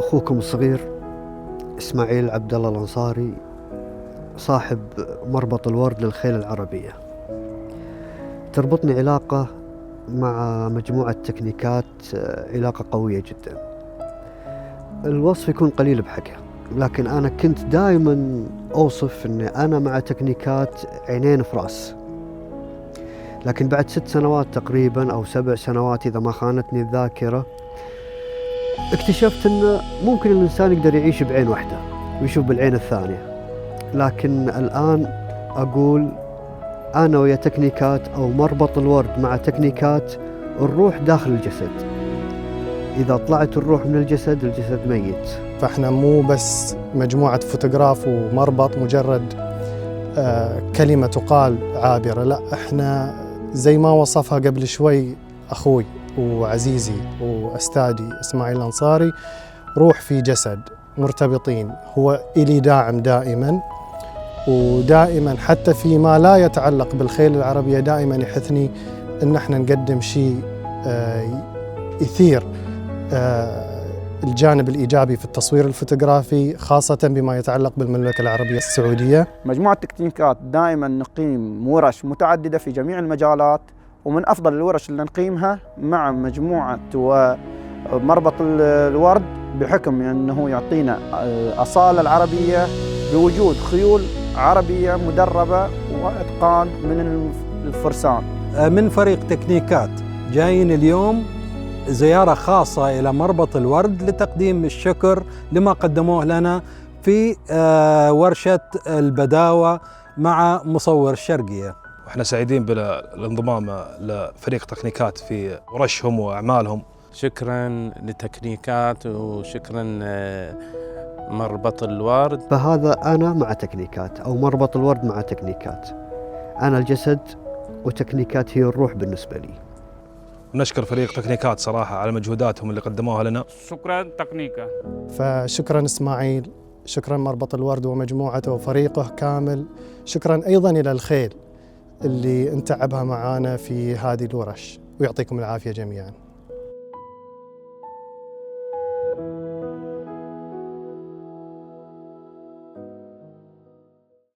أخوكم الصغير إسماعيل عبد الله الأنصاري، صاحب مربط الورد للخيل العربية. تربطني علاقة مع مجموعة تكنيكات، علاقة قوية جدا. الوصف يكون قليل بحقه، لكن أنا كنت دائما أوصف أني أنا مع تكنيكات عينين في رأس. لكن بعد 6 سنوات تقريبا أو 7 سنوات إذا ما خانتني الذاكرة، اكتشفت أن ممكن الإنسان يقدر يعيش بعين واحدة ويشوف بالعين الثانية. لكن الآن أقول أنا ويا تكنيكات أو مربط الورد مع تكنيكات الروح داخل الجسد. إذا طلعت الروح من الجسد، الجسد ميت. فإحنا مو بس مجموعة فوتوغراف ومربط مجرد كلمة تقال عابرة، لا، إحنا زي ما وصفها قبل شوي أخوي وعزيزي وأستاذي إسماعيل الأنصاري، روح في جسد مرتبطين. هو إلي داعم دائما، ودائما حتى فيما لا يتعلق بالخيل العربية دائما يحثني أن احنا نقدم شيء يثير الجانب الإيجابي في التصوير الفوتوغرافي، خاصة بما يتعلق بالمملكة العربية السعودية. مجموعة تكنيكات دائما نقيم ورش متعددة في جميع المجالات، ومن أفضل الورش اللي نقيمها مع مجموعة ومربط الورد، بحكم أنه يعطينا الأصالة العربية بوجود خيول عربية مدربة وإتقان من الفرسان. من فريق تكنيكات جايين اليوم زيارة خاصة إلى مربط الورد لتقديم الشكر لما قدموه لنا في ورشة البداوة مع مصور الشرقية. واحنا سعيدين بالانضمام لفريق تكنيكات في ورشهم وأعمالهم. شكرا لتكنيكات وشكرا مربط الورد. فهذا أنا مع تكنيكات أو مربط الورد مع تكنيكات. أنا الجسد وتكنيكات هي الروح بالنسبة لي. ونشكر فريق تكنيكات صراحة على مجهوداتهم اللي قدموها لنا. شكرا تكنيكا. فشكرا إسماعيل، شكرا مربط الورد ومجموعته وفريقه كامل، شكرا أيضا إلى الخيل اللي انتعبها معانا في هذه الورش، ويعطيكم العافية جميعا.